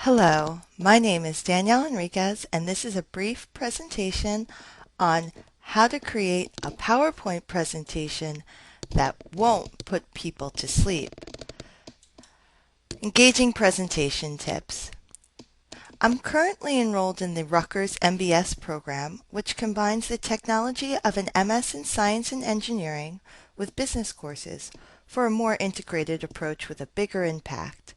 Hello, my name is Danielle Enriquez, and this is a brief presentation on how to create a PowerPoint presentation that won't put people to sleep. Engaging presentation tips. I'm currently enrolled in the Rutgers MBS program, which combines the technology of an MS in Science and Engineering with business courses for a more integrated approach with a bigger impact.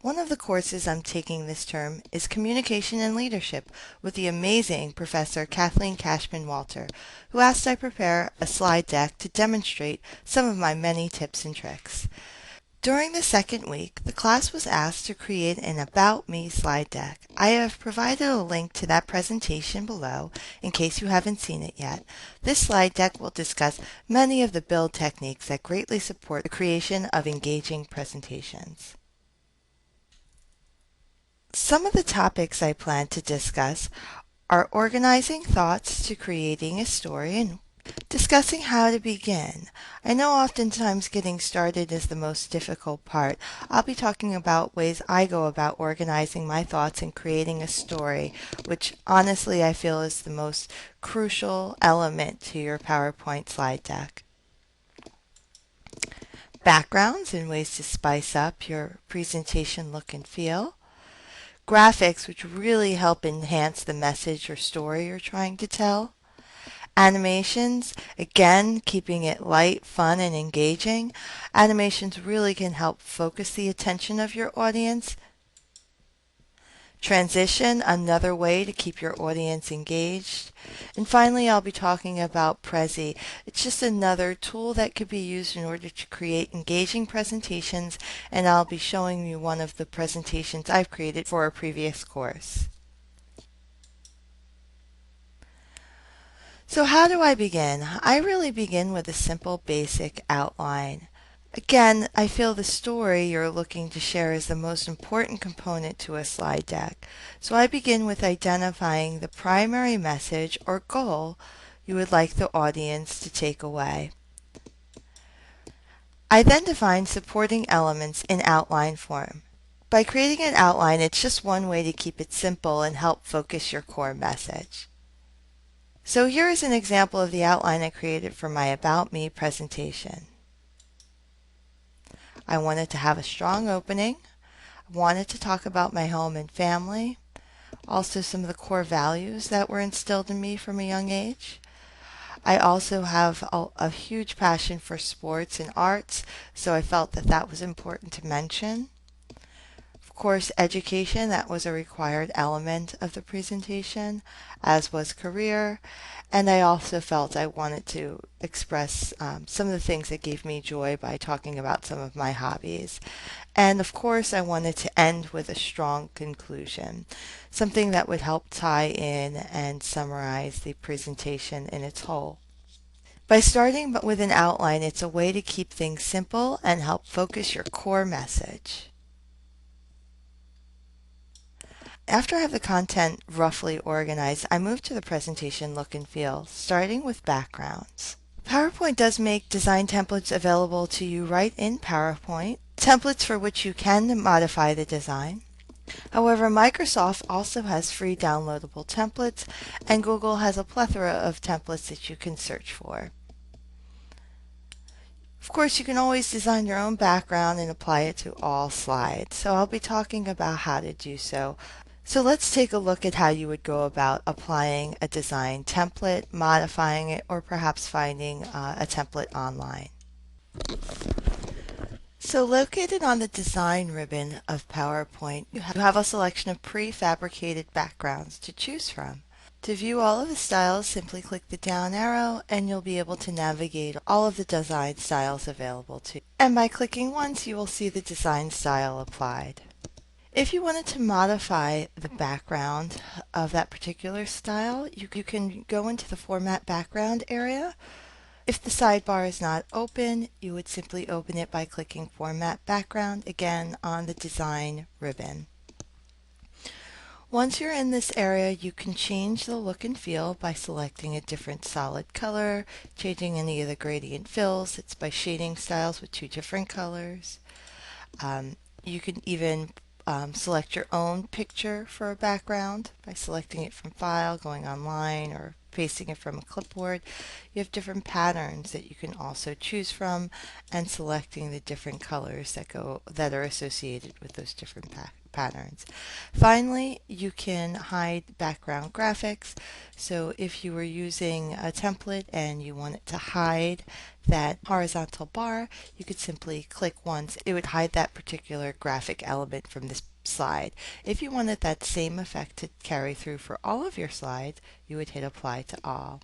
One of the courses I'm taking this term is Communication and Leadership with the amazing Professor Kathleen Cashman-Walter, who asked I prepare a slide deck to demonstrate some of my many tips and tricks. During the second week, the class was asked to create an About Me slide deck. I have provided a link to that presentation below in case you haven't seen it yet. This slide deck will discuss many of the build techniques that greatly support the creation of engaging presentations. Some of the topics I plan to discuss are organizing thoughts to creating a story and discussing how to begin. I know oftentimes getting started is the most difficult part. I'll be talking about ways I go about organizing my thoughts and creating a story, which honestly I feel is the most crucial element to your PowerPoint slide deck. Backgrounds and ways to spice up your presentation look and feel. Graphics, which really help enhance the message or story you're trying to tell. Animations, again, keeping it light, fun, and engaging. Animations really can help focus the attention of your audience. Transition, another way to keep your audience engaged. And finally, I'll be talking about Prezi. It's just another tool that could be used in order to create engaging presentations, and I'll be showing you one of the presentations I've created for a previous course. So how do I begin? I really begin with a simple basic outline. Again, I feel the story you're looking to share is the most important component to a slide deck. So I begin with identifying the primary message or goal you would like the audience to take away. I then define supporting elements in outline form. By creating an outline, it's just one way to keep it simple and help focus your core message. So here is an example of the outline I created for my About Me presentation. I wanted to have a strong opening. I wanted to talk about my home and family, also some of the core values that were instilled in me from a young age. I also have a huge passion for sports and arts, so I felt that that was important to mention. Of course, education, that was a required element of the presentation, as was career. And I also felt I wanted to express some of the things that gave me joy by talking about some of my hobbies. And of course, I wanted to end with a strong conclusion, something that would help tie in and summarize the presentation in its whole. By starting with an outline, it's a way to keep things simple and help focus your core message. After I have the content roughly organized, I move to the presentation look and feel, starting with backgrounds. PowerPoint does make design templates available to you right in PowerPoint, templates for which you can modify the design. However, Microsoft also has free downloadable templates, and Google has a plethora of templates that you can search for. Of course, you can always design your own background and apply it to all slides, so I'll be talking about how to do so. So let's take a look at how you would go about applying a design template, modifying it, or perhaps finding a template online. So located on the design ribbon of PowerPoint, you have a selection of prefabricated backgrounds to choose from. To view all of the styles, simply click the down arrow and you'll be able to navigate all of the design styles available to you. And by clicking once, you will see the design style applied. If you wanted to modify the background of that particular style, you can go into the Format Background area. If the sidebar is not open, you would simply open it by clicking Format Background again on the Design ribbon. Once you're in this area, you can change the look and feel by selecting a different solid color, changing any of the gradient fills. It's by shading styles with two different colors. You can even select your own picture for a background by selecting it from File, going online, or pasting it from a clipboard. You have different patterns that you can also choose from, and selecting the different colors that are associated with those different patterns. Finally, you can hide background graphics. So if you were using a template and you wanted to hide that horizontal bar, you could simply click once. It would hide that particular graphic element from this slide. If you wanted that same effect to carry through for all of your slides, you would hit Apply to All.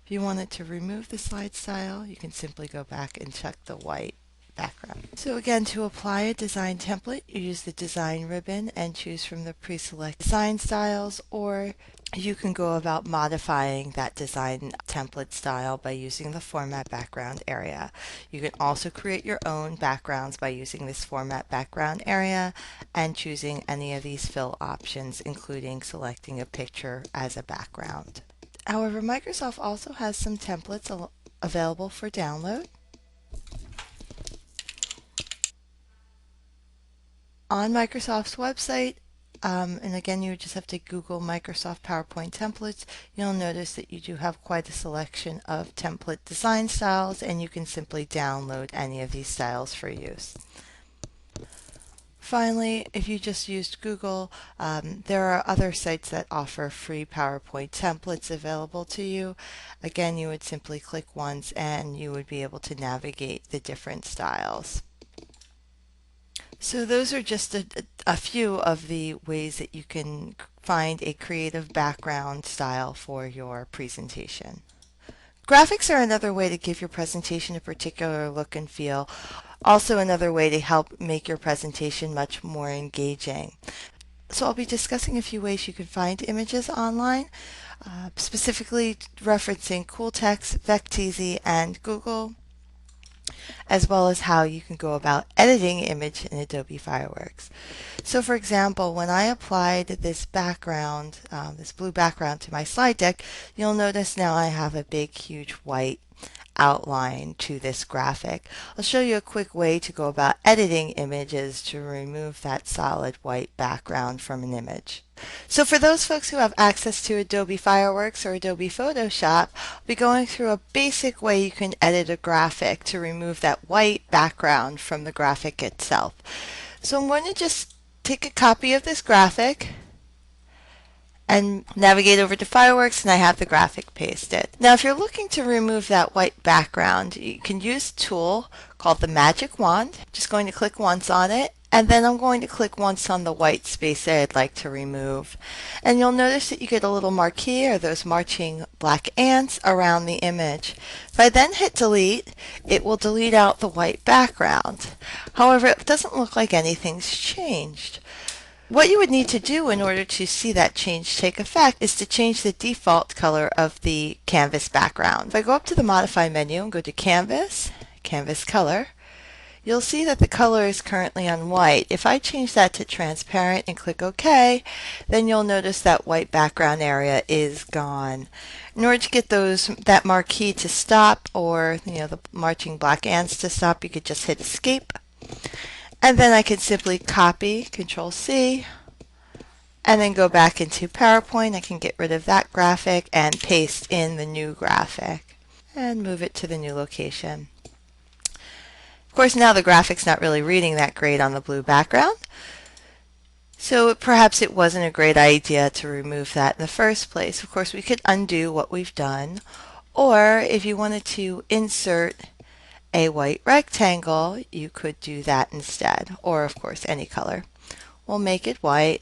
If you wanted to remove the slide style, you can simply go back and check the white background. So again, to apply a design template, you use the design ribbon and choose from the pre-select design styles, or you can go about modifying that design template style by using the format background area. You can also create your own backgrounds by using this format background area and choosing any of these fill options, including selecting a picture as a background. However, Microsoft also has some templates available for download. On Microsoft's website, and again, you just have to Google Microsoft PowerPoint templates. You'll notice that you do have quite a selection of template design styles, and you can simply download any of these styles for use. Finally, if you just used Google, there are other sites that offer free PowerPoint templates available to you. Again, you would simply click once and you would be able to navigate the different styles. So those are just a few of the ways that you can find a creative background style for your presentation. Graphics are another way to give your presentation a particular look and feel. Also another way to help make your presentation much more engaging. So I'll be discussing a few ways you can find images online, specifically referencing Cooltext, Vecteezy, and Google, as well as how you can go about editing image in Adobe Fireworks. So for example, when I applied this background, this blue background to my slide deck, you'll notice now I have a big, huge white outline to this graphic. I'll show you a quick way to go about editing images to remove that solid white background from an image. So for those folks who have access to Adobe Fireworks or Adobe Photoshop, I'll be going through a basic way you can edit a graphic to remove that white background from the graphic itself. So I'm going to just take a copy of this graphic and navigate over to Fireworks, and I have the graphic pasted. Now if you're looking to remove that white background, you can use a tool called the magic wand. Just going to click once on it, and then I'm going to click once on the white space that I'd like to remove. And you'll notice that you get a little marquee, or those marching black ants, around the image. If I then hit delete, it will delete out the white background. However, it doesn't look like anything's changed. What you would need to do in order to see that change take effect is to change the default color of the canvas background. If I go up to the Modify menu and go to Canvas, Canvas Color, you'll see that the color is currently on white. If I change that to transparent and click OK, then you'll notice that white background area is gone. In order to get that marquee to stop, or the marching black ants to stop, you could just hit Escape. And then I can simply copy, Control C, and then go back into PowerPoint. I can get rid of that graphic and paste in the new graphic and move it to the new location. Of course, now the graphic's not really reading that great on the blue background, so perhaps it wasn't a great idea to remove that in the first place. Of course, we could undo what we've done, or if you wanted to insert a white rectangle, you could do that instead, or of course any color. We'll make it white,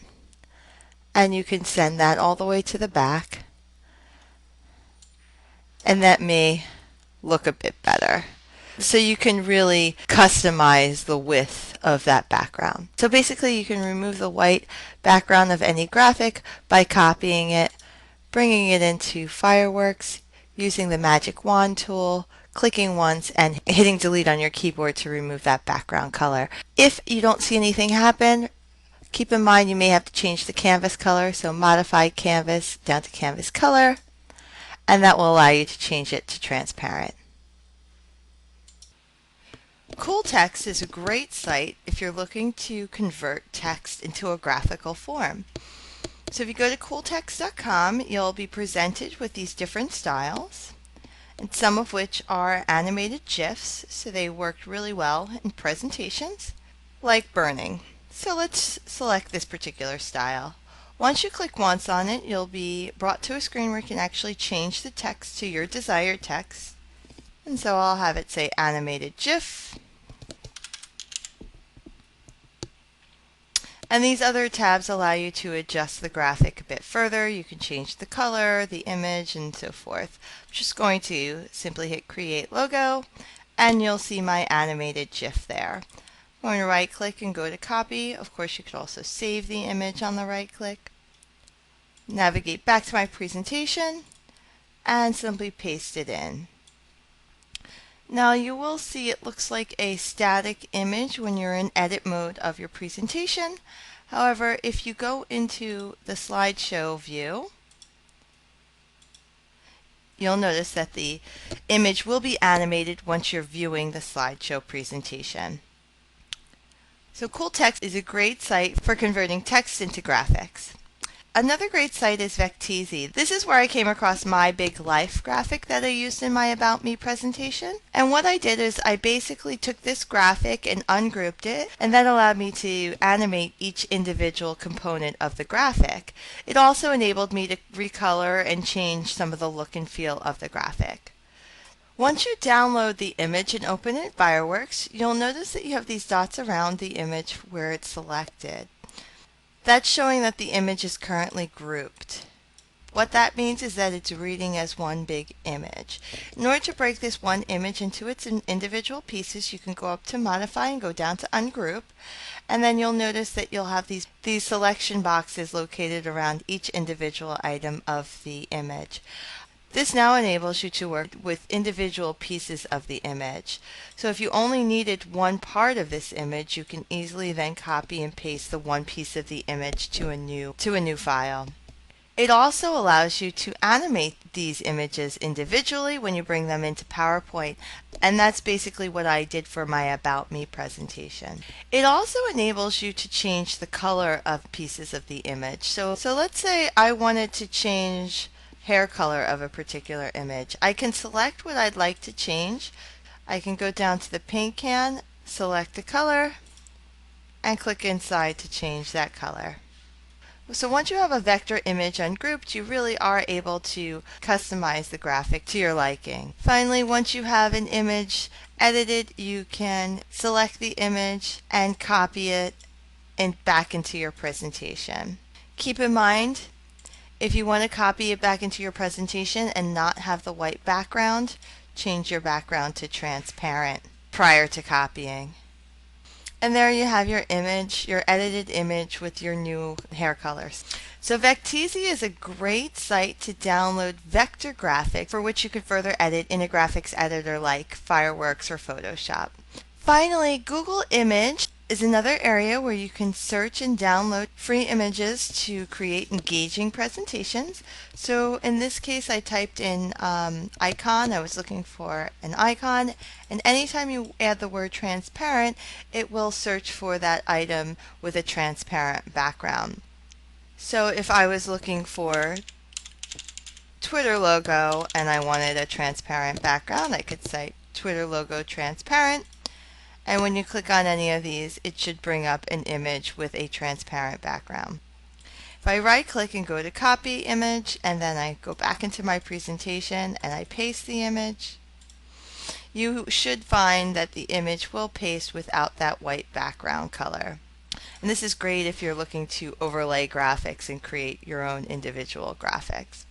and you can send that all the way to the back, and that may look a bit better. So you can really customize the width of that background. So basically you can remove the white background of any graphic by copying it, bringing it into Fireworks, using the magic wand tool, clicking once, and hitting delete on your keyboard to remove that background color. If you don't see anything happen, keep in mind you may have to change the canvas color, so modify canvas down to canvas color, and that will allow you to change it to transparent. Cool Text is a great site if you're looking to convert text into a graphical form. So if you go to cooltext.com, you'll be presented with these different styles, and some of which are animated GIFs, so they worked really well in presentations, like burning. So let's select this particular style. Once you click once on it, you'll be brought to a screen where you can actually change the text to your desired text. And so I'll have it say animated GIF. And these other tabs allow you to adjust the graphic a bit further. You can change the color, the image, and so forth. I'm just going to simply hit Create Logo, and you'll see my animated GIF there. I'm going to right click and go to Copy. Of course, you could also save the image on the right click. Navigate back to my presentation and simply paste it in. Now you will see it looks like a static image when you're in edit mode of your presentation. However, if you go into the slideshow view, you'll notice that the image will be animated once you're viewing the slideshow presentation. So Cool Text is a great site for converting text into graphics. Another great site is Prezi. This is where I came across my big life graphic that I used in my About Me presentation. And what I did is I basically took this graphic and ungrouped it, and that allowed me to animate each individual component of the graphic. It also enabled me to recolor and change some of the look and feel of the graphic. Once you download the image and open it in Fireworks, you'll notice that you have these dots around the image where it's selected. That's showing that the image is currently grouped. What that means is that it's reading as one big image. In order to break this one image into its individual pieces, you can go up to Modify and go down to Ungroup, and then you'll notice that you'll have these selection boxes located around each individual item of the image. This now enables you to work with individual pieces of the image. So if you only needed one part of this image, you can easily then copy and paste the one piece of the image to a new file. It also allows you to animate these images individually when you bring them into PowerPoint, and that's basically what I did for my About Me presentation. It also enables you to change the color of pieces of the image. So let's say I wanted to change hair color of a particular image. I can select what I'd like to change. I can go down to the paint can, select the color, and click inside to change that color. So once you have a vector image ungrouped, you really are able to customize the graphic to your liking. Finally, once you have an image edited, you can select the image and copy it back into your presentation. Keep in mind, if you want to copy it back into your presentation and not have the white background, change your background to transparent prior to copying. And there you have your image, your edited image with your new hair colors. So Prezi is a great site to download vector graphics for which you can further edit in a graphics editor like Fireworks or Photoshop. Finally, Google Image is another area where you can search and download free images to create engaging presentations. So in this case, I typed in icon. I was looking for an icon, and anytime you add the word transparent, it will search for that item with a transparent background. So if I was looking for Twitter logo and I wanted a transparent background, I could say Twitter logo transparent. And when you click on any of these, it should bring up an image with a transparent background. If I right click and go to copy image, and then I go back into my presentation and I paste the image, you should find that the image will paste without that white background color. And this is great if you're looking to overlay graphics and create your own individual graphics.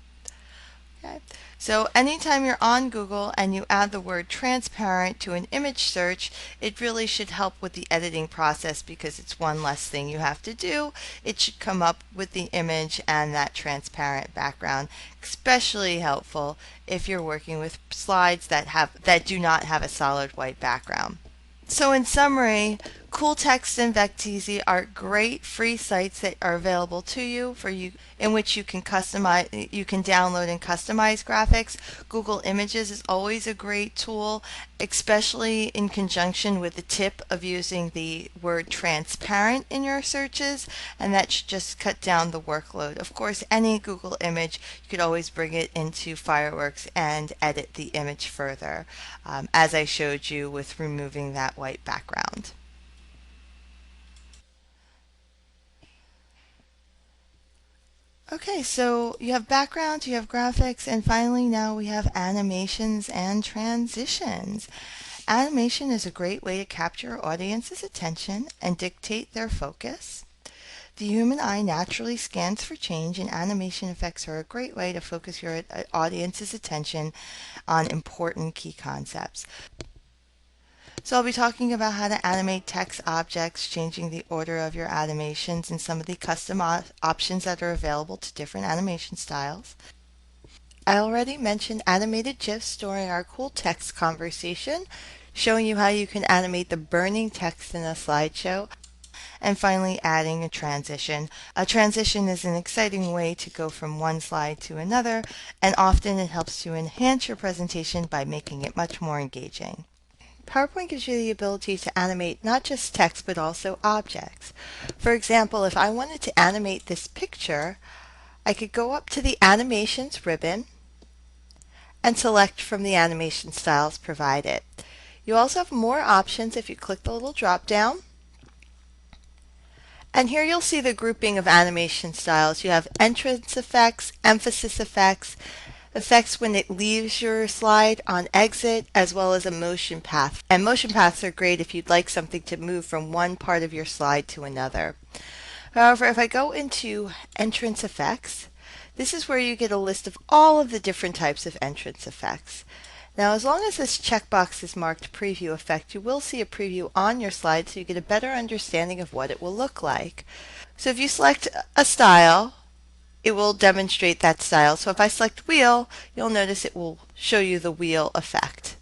Okay. So anytime you're on Google and you add the word transparent to an image search, it really should help with the editing process because it's one less thing you have to do. It should come up with the image and that transparent background, especially helpful if you're working with slides that do not have a solid white background. So in summary, Cool Text and Vecteezy are great free sites that are available to you in which you can download and customize graphics. Google Images is always a great tool, especially in conjunction with the tip of using the word transparent in your searches, and that should just cut down the workload. Of course, any Google image, you could always bring it into Fireworks and edit the image further, as I showed you with removing that white background. Okay, so you have backgrounds, you have graphics, and finally now we have animations and transitions. Animation is a great way to capture your audience's attention and dictate their focus. The human eye naturally scans for change, and animation effects are a great way to focus your audience's attention on important key concepts. So I'll be talking about how to animate text objects, changing the order of your animations, and some of the custom options that are available to different animation styles. I already mentioned animated GIFs during our cool text conversation, showing you how you can animate the burning text in a slideshow. And finally, adding a transition. A transition is an exciting way to go from one slide to another, and often it helps to enhance your presentation by making it much more engaging. PowerPoint gives you the ability to animate not just text but also objects. For example, if I wanted to animate this picture, I could go up to the Animations ribbon and select from the animation styles provided. You also have more options if you click the little drop down. And here you'll see the grouping of animation styles. You have entrance effects, emphasis effects, effects when it leaves your slide on exit, as well as a motion path. And motion paths are great if you'd like something to move from one part of your slide to another. However, if I go into entrance effects, this is where you get a list of all of the different types of entrance effects. Now, as long as this checkbox is marked preview effect, you will see a preview on your slide so you get a better understanding of what it will look like. So if you select a style, it will demonstrate that style. So if I select wheel, you'll notice it will show you the wheel effect.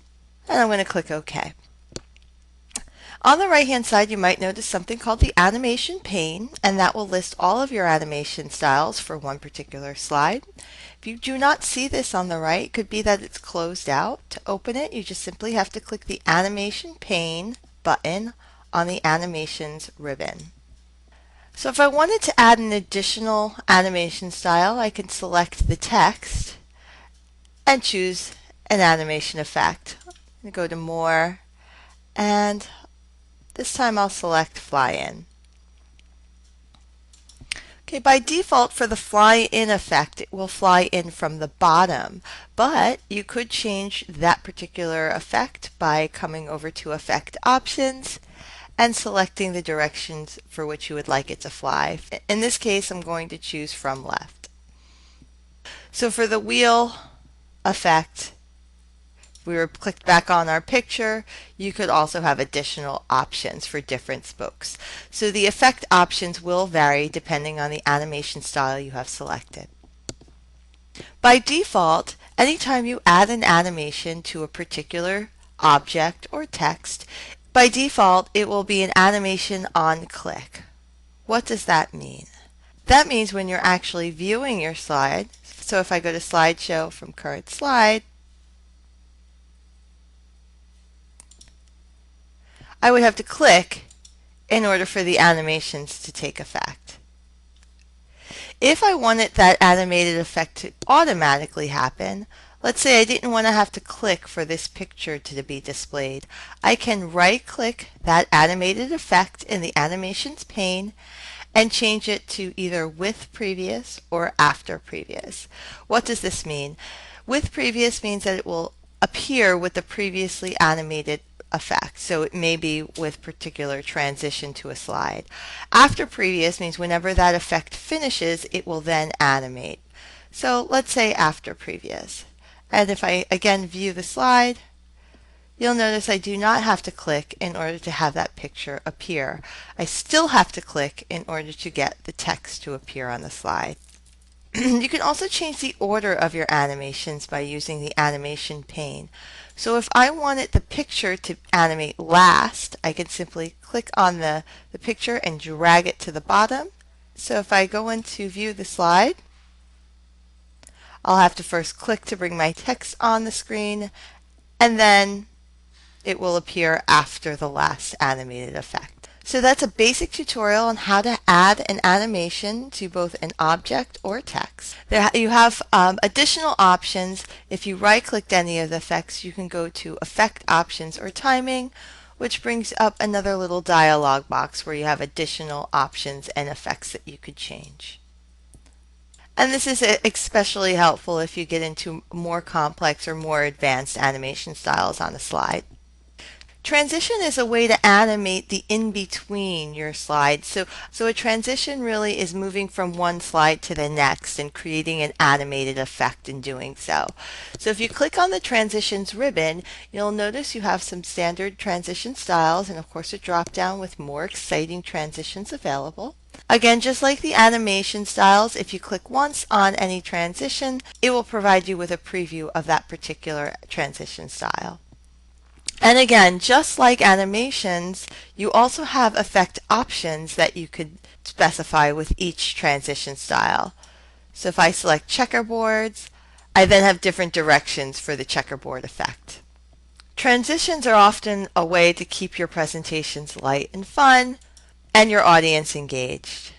And I'm going to click OK. On the right hand side, you might notice something called the animation pane, and that will list all of your animation styles for one particular slide. If you do not see this on the right, it could be that it's closed out. To open it, you just simply have to click the animation pane button on the animations ribbon. So if I wanted to add an additional animation style, I can select the text and choose an animation effect. Go to more, and this time I'll select fly in. Okay, by default for the fly in effect, it will fly in from the bottom, but you could change that particular effect by coming over to effect options and selecting the directions for which you would like it to fly. In this case, I'm going to choose from left. So for the wheel effect, if we were clicked back on our picture, you could also have additional options for different spokes. So the effect options will vary depending on the animation style you have selected. By default, anytime you add an animation to a particular object or text, by default, it will be an animation on click. What does that mean? That means when you're actually viewing your slide, so if I go to slideshow from current slide, I would have to click in order for the animations to take effect. If I wanted that animated effect to automatically happen, let's say I didn't want to have to click for this picture to be displayed, I can right-click that animated effect in the animations pane and change it to either with previous or after previous. What does this mean? With previous means that it will appear with the previously animated effect. So it may be with particular transition to a slide. After previous means whenever that effect finishes, it will then animate. So let's say after previous. And if I again view the slide, you'll notice I do not have to click in order to have that picture appear. I still have to click in order to get the text to appear on the slide. You can also change the order of your animations by using the animation pane. So if I wanted the picture to animate last, I can simply click on the picture and drag it to the bottom. So if I go into view the slide, I'll have to first click to bring my text on the screen, and then it will appear after the last animated effect. So that's a basic tutorial on how to add an animation to both an object or text. There you have additional options. If you right-clicked any of the effects, you can go to Effect Options or Timing, which brings up another little dialog box where you have additional options and effects that you could change. And this is especially helpful if you get into more complex or more advanced animation styles on a slide. Transition is a way to animate the in-between your slides. So a transition really is moving from one slide to the next and creating an animated effect in doing so. So if you click on the transitions ribbon, you'll notice you have some standard transition styles and of course a drop down with more exciting transitions available. Again, just like the animation styles, if you click once on any transition, it will provide you with a preview of that particular transition style. And again, just like animations, you also have effect options that you could specify with each transition style. So if I select checkerboards, I then have different directions for the checkerboard effect. Transitions are often a way to keep your presentations light and fun and your audience engaged.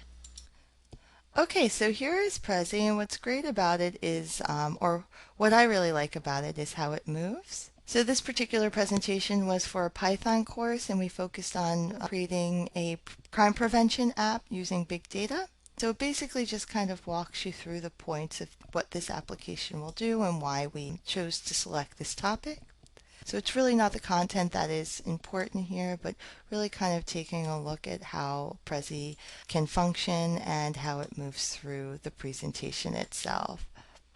Okay, so here is Prezi, and what's great about it is, or what I really like about it is how it moves. So this particular presentation was for a Python course, and we focused on creating a crime prevention app using big data. So it basically just kind of walks you through the points of what this application will do and why we chose to select this topic. So it's really not the content that is important here, but really kind of taking a look at how Prezi can function and how it moves through the presentation itself.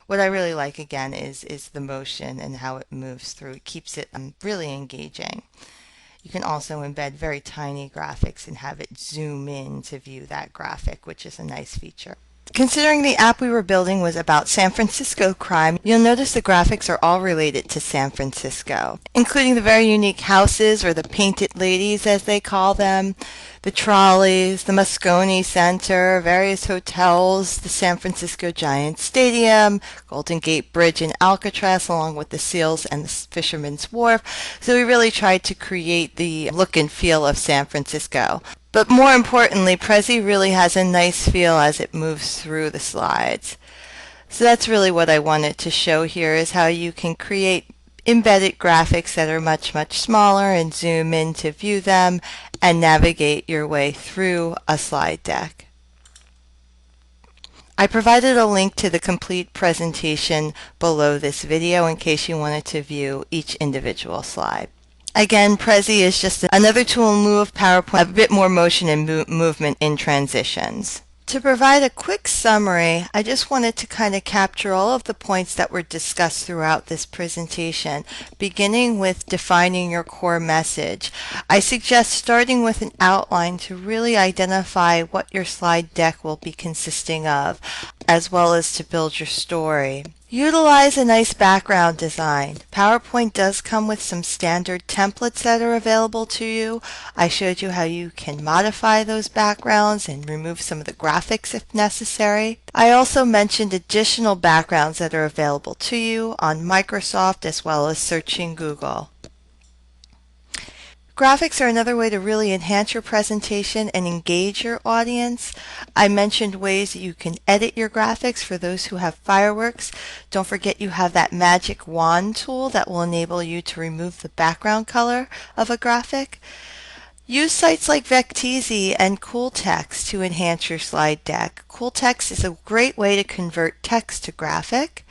What I really like again is the motion and how it moves through. It keeps it really engaging. You can also embed very tiny graphics and have it zoom in to view that graphic, which is a nice feature. Considering the app we were building was about San Francisco crime, you'll notice the graphics are all related to San Francisco, including the very unique houses, or the painted ladies as they call them, the trolleys, the Moscone Center, various hotels, the San Francisco Giants Stadium, Golden Gate Bridge in Alcatraz, along with the Seals and the Fisherman's Wharf. So we really tried to create the look and feel of San Francisco. But more importantly, Prezi really has a nice feel as it moves through the slides. So that's really what I wanted to show here, is how you can create embedded graphics that are much, much smaller and zoom in to view them and navigate your way through a slide deck. I provided a link to the complete presentation below this video in case you wanted to view each individual slide. Again, Prezi is just another tool in lieu of PowerPoint, a bit more motion and movement in transitions. To provide a quick summary, I just wanted to kind of capture all of the points that were discussed throughout this presentation, beginning with defining your core message. I suggest starting with an outline to really identify what your slide deck will be consisting of, as well as to build your story. Utilize a nice background design. PowerPoint does come with some standard templates that are available to you. I showed you how you can modify those backgrounds and remove some of the graphics if necessary. I also mentioned additional backgrounds that are available to you on Microsoft as well as searching Google. Graphics are another way to really enhance your presentation and engage your audience. I mentioned ways that you can edit your graphics for those who have fireworks. Don't forget you have that magic wand tool that will enable you to remove the background color of a graphic. Use sites like Vecteezy and CoolText to enhance your slide deck. CoolText is a great way to convert text to graphic.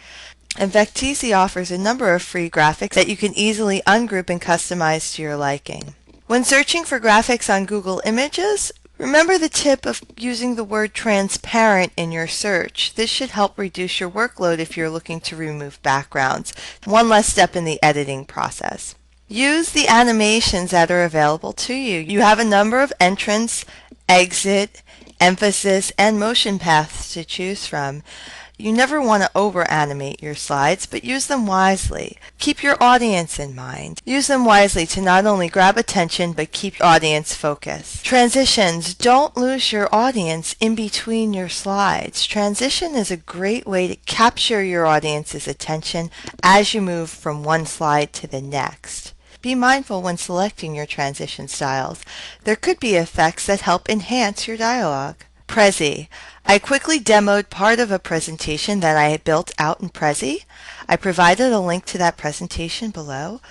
And Vecteezy offers a number of free graphics that you can easily ungroup and customize to your liking. When searching for graphics on Google Images, remember the tip of using the word transparent in your search. This should help reduce your workload if you're looking to remove backgrounds. One less step in the editing process. Use the animations that are available to you. You have a number of entrance, exit, emphasis, and motion paths to choose from. You never want to over-animate your slides, but use them wisely. Keep your audience in mind. Use them wisely to not only grab attention, but keep your audience focused. Transitions. Don't lose your audience in between your slides. Transition is a great way to capture your audience's attention as you move from one slide to the next. Be mindful when selecting your transition styles. There could be effects that help enhance your dialogue. Prezi. I quickly demoed part of a presentation that I had built out in Prezi. I provided a link to that presentation below.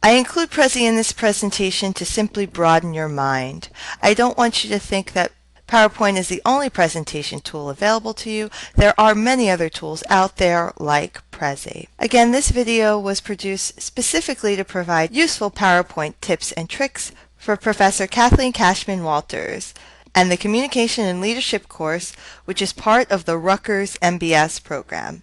I include Prezi in this presentation to simply broaden your mind. I don't want you to think that PowerPoint is the only presentation tool available to you. There are many other tools out there like Prezi. Again, this video was produced specifically to provide useful PowerPoint tips and tricks for Professor Kathleen Cashman-Walters and the Communication and Leadership course, which is part of the Rutgers MBS program.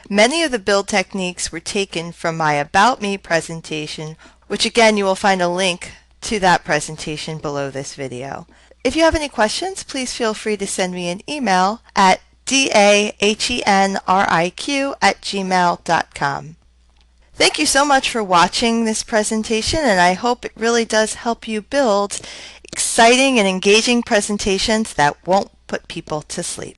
Many of the build techniques were taken from my About Me presentation, which again you will find a link to that presentation below this video. If you have any questions, please feel free to send me an email at dahenrik@gmail.com. Thank you so much for watching this presentation, and I hope it really does help you build exciting and engaging presentations that won't put people to sleep.